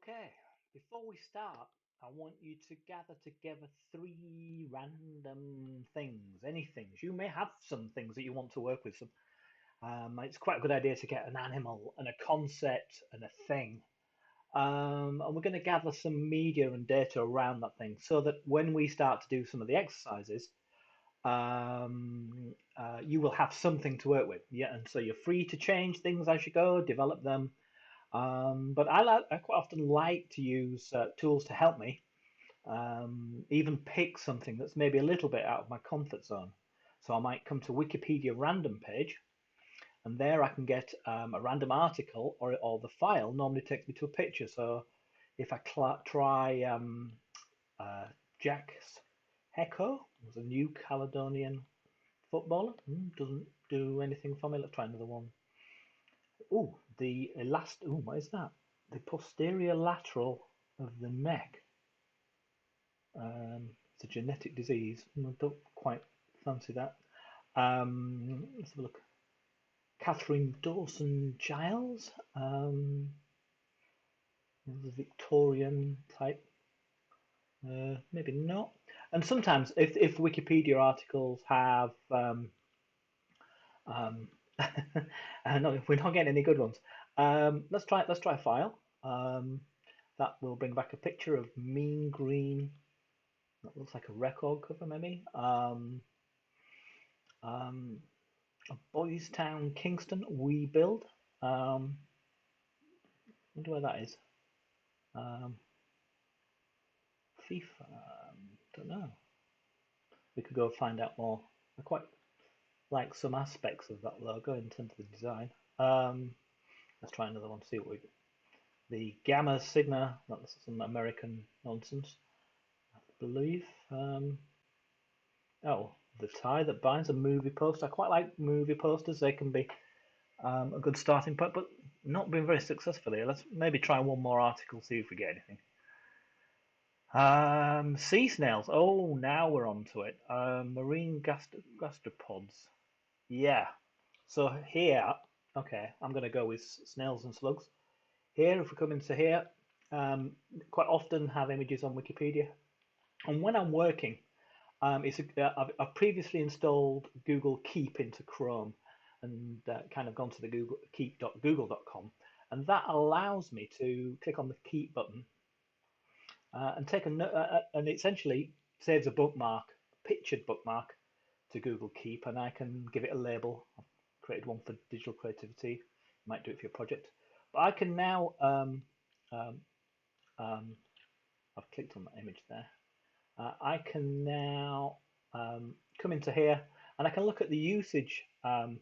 Okay, before we start, I want you to gather together three random things, any things. You may have some things that you want to work with. It's quite a good idea to get an animal and a concept and a thing. And we're going to gather some media and data around that thing so that when we start to do some of the exercises, you will have something to work with. Yeah, and so you're free to change things as you go, develop them. But I quite often like to use tools to help me, even pick something that's maybe a little bit out of my comfort zone. So I might come to Wikipedia random page, and there I can get a random article, or the file normally takes me to a picture. So if I try uh, Jack Hecko, who's a New Caledonian footballer, doesn't do anything for me. Let's try another one. Oh, what is that? The posterior lateral of the neck. It's a genetic disease. I don't quite fancy that. Let's have a look. Catherine Dawson Giles, the Victorian type. Maybe not. And sometimes, if Wikipedia articles have, um, no, if we're not getting any good ones, let's try file. That will bring back a picture of mean green. That looks like a record cover, maybe. Um, Boys Town, Kingston, We Build. Wonder where that is. Um, FIFA. Don't know. We could go find out more. I quite like some aspects of that logo in terms of the design. Let's try another one. See what we. The Gamma Sigma. That's some American nonsense, I believe. Oh, the tie that binds a movie poster. I quite like movie posters. They can be a good starting point, but not been very successful here. Let's maybe try one more article, see if we get anything. Sea snails. Oh, now we're on to it. Marine gastropods. Yeah. So here, okay, I'm going to go with snails and slugs. Here, if we come into here, quite often have images on Wikipedia. And when I'm working, I've previously installed Google Keep into Chrome and kind of gone to the Google keep.google.com, and that allows me to click on the Keep button and take and it essentially saves a bookmark, a pictured bookmark to Google Keep, and I can give it a label. I've created one for digital creativity. You might do it for your project, but I can now. Um, um, I've clicked on that image there. I can now come into here and I can look at the usage um,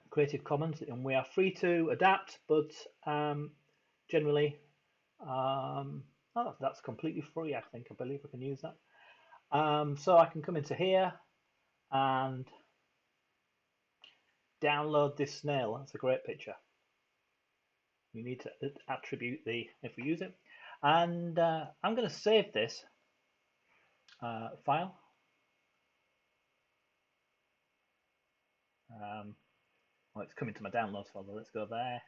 Creative Commons, and we are free to adapt, but generally, oh, that's completely free. I believe I can use that. So I can come into here and download this snail. That's a great picture. You need to attribute the if we use it, and I'm going to save this file. Well, it's coming to my downloads folder. Let's go there.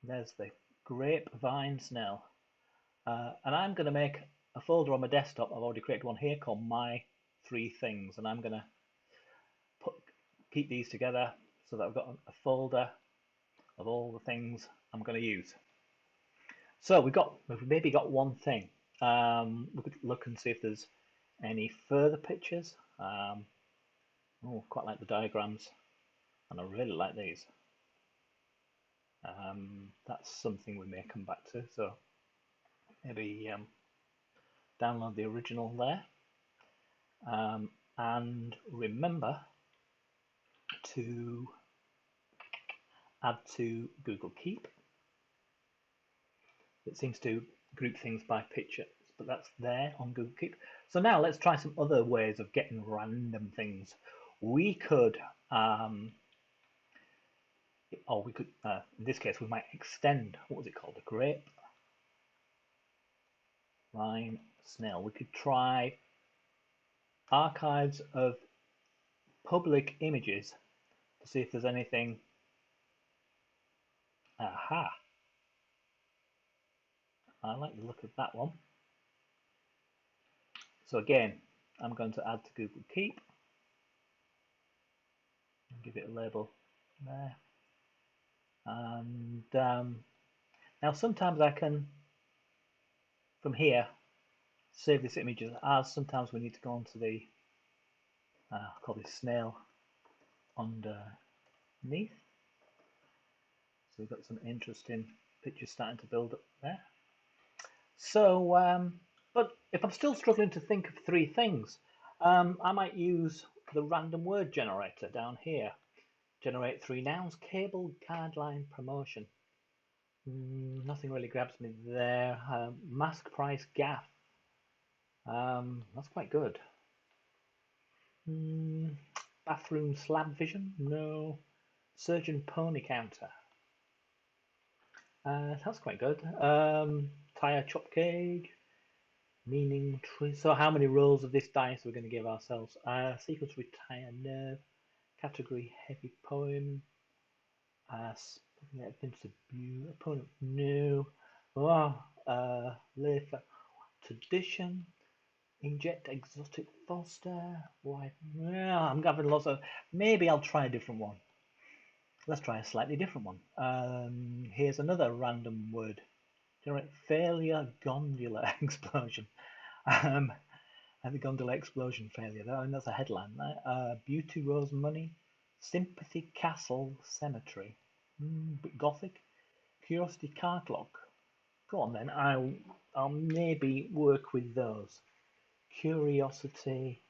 There's the grapevine snail. And I'm going to make a folder on my desktop. I've already created one here called My Three Things. And I'm going to keep these together so that I've got a folder of all the things I'm going to use. So we've maybe got one thing. We could look and see if there's any further pictures. Quite like the diagrams. And I really like these. That's something we may come back to. So maybe download the original there. And remember to add to Google Keep. It seems to group things by picture, but that's there on Google Keep. So now let's try some other ways of getting random things. We could, or we could, in this case, we might extend, what was it called, a grape line snail. We could try archives of public images see if there's anything. Aha! I like the look of that one. So again, I'm going to add to Google Keep and give it a label there. And now sometimes I can, from here, save this image as sometimes we need to go onto the, I'll call this snail underneath. So we've got some interesting pictures starting to build up there. So, but if I'm still struggling to think of three things, I might use the random word generator down here. Generate three nouns, cable, guideline, promotion. Nothing really grabs me there. Mask price gaff. That's quite good. Bathroom slab vision? No. Surgeon pony counter. That's quite good. Tire chop cage. Meaning tree. So how many rolls of this dice are we going to give ourselves? Sequence retire nerve. Category heavy poem. Opponent no. Live tradition. Inject exotic foster. Why? Yeah, I'm having lots of. Maybe I'll try a different one. Let's try a slightly different one. Here's another random word. Generate failure gondola explosion. And the gondola explosion failure. I mean, that's a headline. Beauty Rose Money. Sympathy Castle Cemetery. Bit gothic. Curiosity Card Lock. Go on then. I'll maybe work with those. Curiosity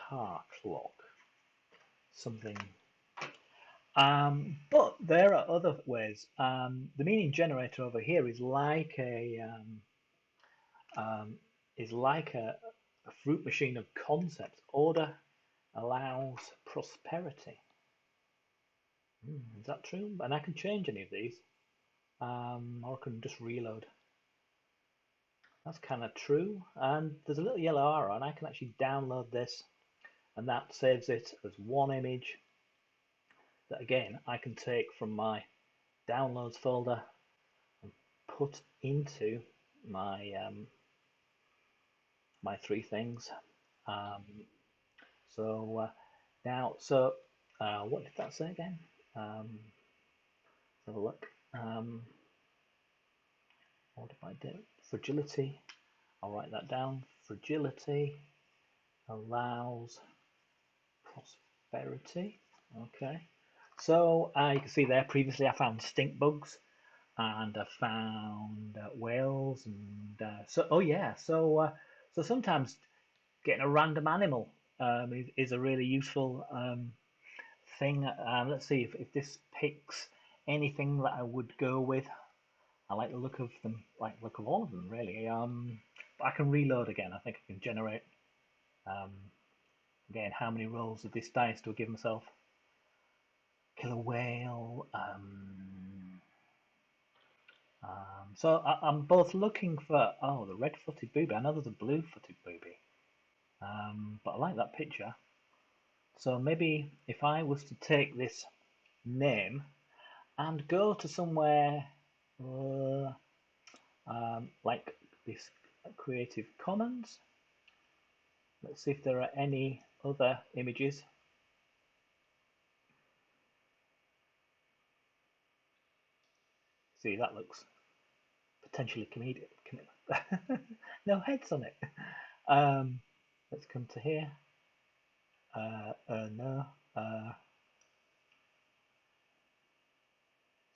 Car Clock. Something. But there are other ways. The meaning generator over here is like a fruit machine of concepts. Order allows prosperity. Is that true? And I can change any of these, or I can just reload. That's kind of true. And there's a little yellow arrow, and I can actually download this, and that saves it as one image that again I can take from my downloads folder and put into my three things. So now, what did that say again? Let's have a look. What did I do? Fragility. I'll write that down. Fragility allows prosperity. Okay. So you can see there previously I found stink bugs and I found whales and so sometimes getting a random animal is a really useful thing. Let's see if this picks anything that I would go with. I like the look of them, like the look of all of them, really. But I can reload again. I think I can generate um, again. How many rolls of this dice do I give myself? Killer whale. So I'm both looking for the red-footed booby. I know there's a blue-footed booby, but I like that picture. So maybe if I was to take this name and go to somewhere like this Creative Commons. Let's see if there are any other images. See, that looks potentially comedic. No heads on it. Let's come to here. No.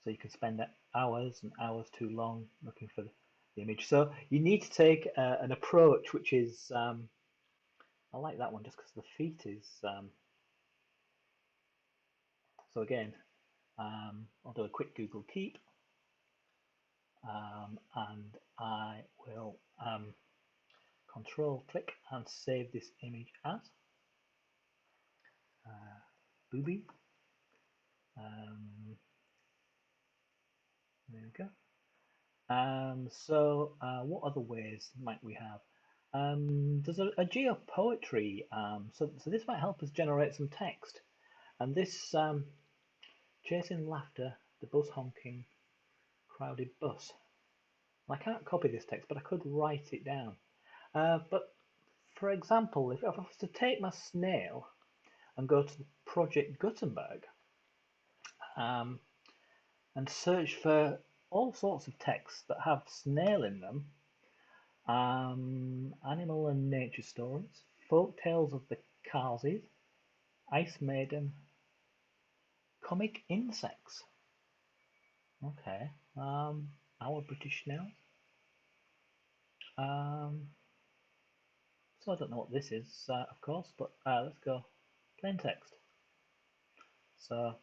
So you can spend hours and hours too long looking for the image. So you need to take an approach which is, I like that one just because the feet is, so again, I'll do a quick Google Keep and I will control click and save this image as booby. There we go. So what other ways might we have? There's a geopoetry, so this might help us generate some text. And this chasing laughter, the bus honking, crowded bus. I can't copy this text, but I could write it down. But for example, if I was to take my snail and go to Project Gutenberg um, and search for all sorts of texts that have snail in them, animal and nature stories, folk tales of the Kazis, Ice Maiden, comic insects. Okay. Our British snails. Um, so I don't know what this is, of course, but let's go plain text. So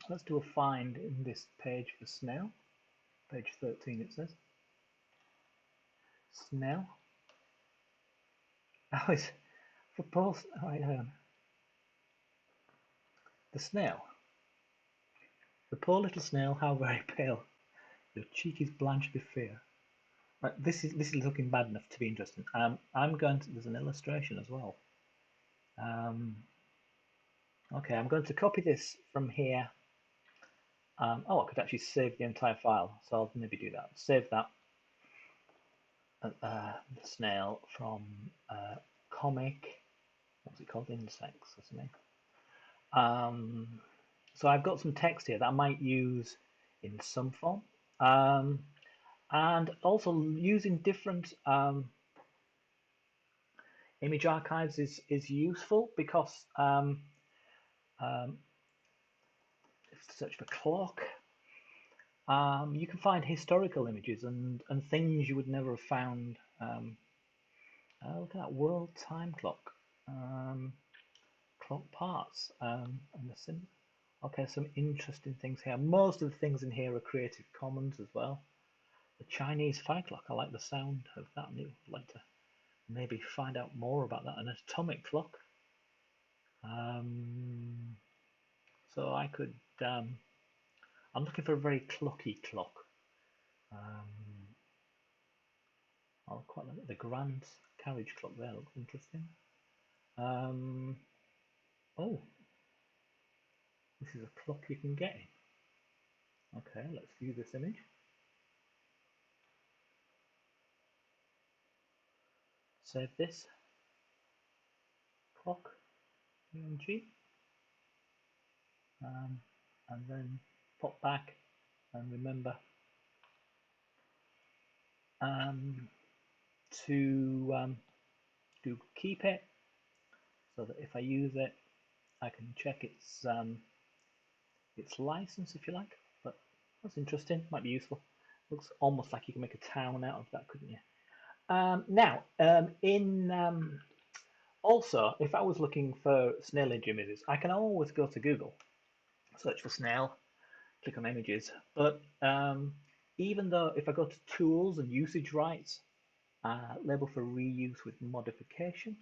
let's do a find in this page for snail. Page 13 it says. Snail. Oh, it's for post. Right, hang on. The snail. The poor little snail, how very pale. Your cheek is blanched with fear. Right, this is looking bad enough to be interesting. I'm going to. There's an illustration as well. Um, okay, I'm going to copy this from here. Oh, I could actually save the entire file, so I'll maybe do that. Save that. The snail from comic. What's it called? Insects or something. Um, so I've got some text here that I might use in some form. And also using different image archives is useful because um, if you search for clock, you can find historical images and things you would never have found. Look at that world time clock, clock parts, and the sim. Okay, some interesting things here. Most of the things in here are Creative Commons as well. The Chinese fire clock, I like the sound of that. I'd like to maybe find out more about that. An atomic clock. Um, so I could. I'm looking for a very clocky clock. I quite like the grand carriage clock there. Looks interesting. Um, oh, this is a clock you can get in. Okay, let's view this image. Save this clock PNG, and then pop back and remember um, to keep it so that if I use it, I can check its license if you like. But that's interesting. Might be useful. Looks almost like you can make a town out of that, couldn't you? Now, also, if I was looking for snail images, I can always go to Google, search for snail, click on images. But even though if I go to tools and usage rights, label for reuse with modification,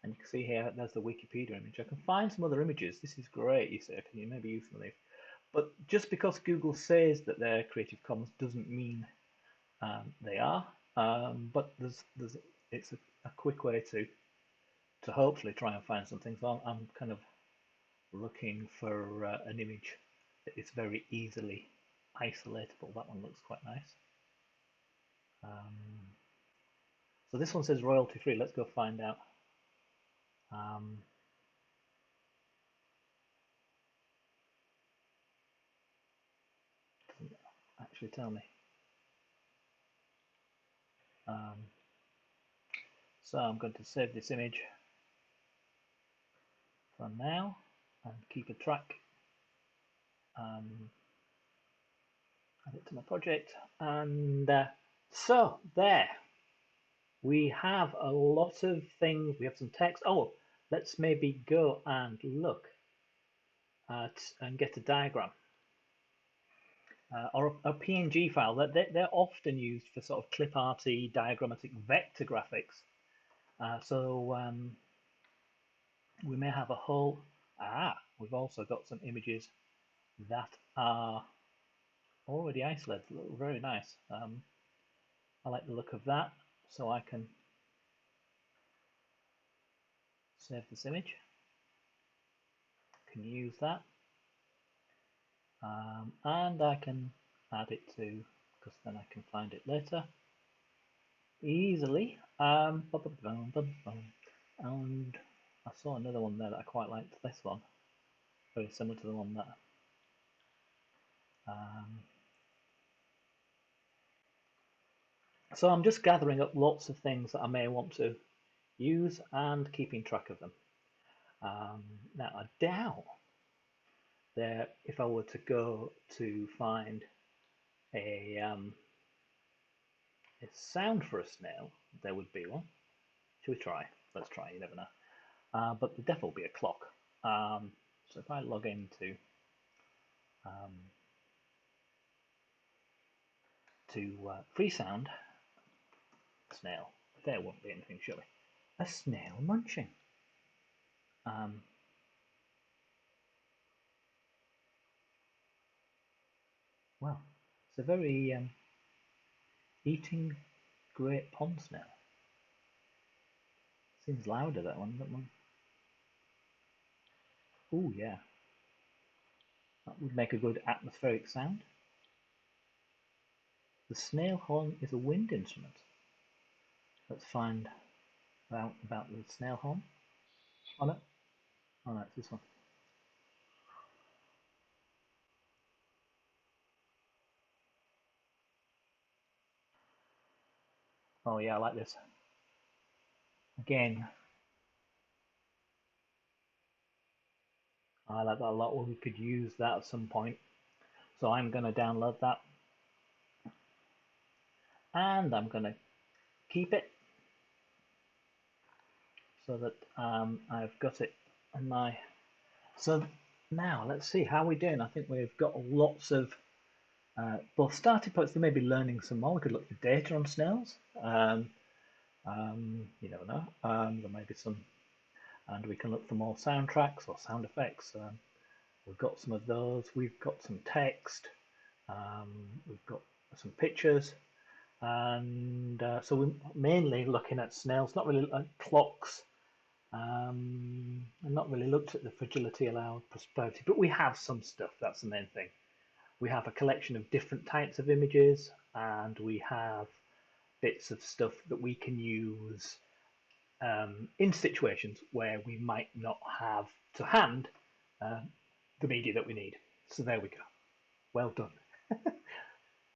and you can see here, there's the Wikipedia image. I can find some other images. This is great, you see. Can you maybe use some of these? But just because Google says that they're Creative Commons doesn't mean they are. But it's a quick way to hopefully try and find something. So I'm kind of looking for an image that is very easily isolatable. That one looks quite nice. So this one says royalty free. Let's go find out. Doesn't actually tell me. So I'm going to save this image for now and keep a track. Add it to my project, and so there we have a lot of things. We have some text. Oh, let's maybe go and look at and get a diagram or a PNG file. They're often used for sort of clip arty, diagrammatic vector graphics. So we may have a whole. We've also got some images that are already isolated. Look very nice. I like the look of that, so I can save this image. can use that. And I can add it to, because then I can find it later easily. And I saw another one there that I quite liked. This one, very similar to the one that. So I'm just gathering up lots of things that I may want to use and keeping track of them. Now I doubt that if I were to go to find a sound for a snail, there would be one. Should we try? Let's try. You never know. But there definitely will be a clock. So if I log into free sound snail, there won't be anything surely. A snail munching. Well, it's a very eating great pond snail. Seems louder that one, that one. Oh yeah, that would make a good atmospheric sound. The snail horn is a wind instrument. Let's find out about the snail horn. Oh no, oh no, it's this one. Oh yeah, I like this. Again, I like that a lot. Well, we could use that at some point. So I'm going to download that and I'm going to keep it so that I've got it in my. So now let's see how we're doing. I think we've got lots of both starting points. They may be learning some more. We could look for data on snails. You never know. There may be some, and we can look for more soundtracks or sound effects. We've got some of those. We've got some text. We've got some pictures. And so we're mainly looking at snails, not really at clocks, and not really looked at the fragility allowed prosperity, but we have some stuff. That's the main thing. We have a collection of different types of images, and we have bits of stuff that we can use in situations where we might not have to hand the media that we need. So there we go. Well done.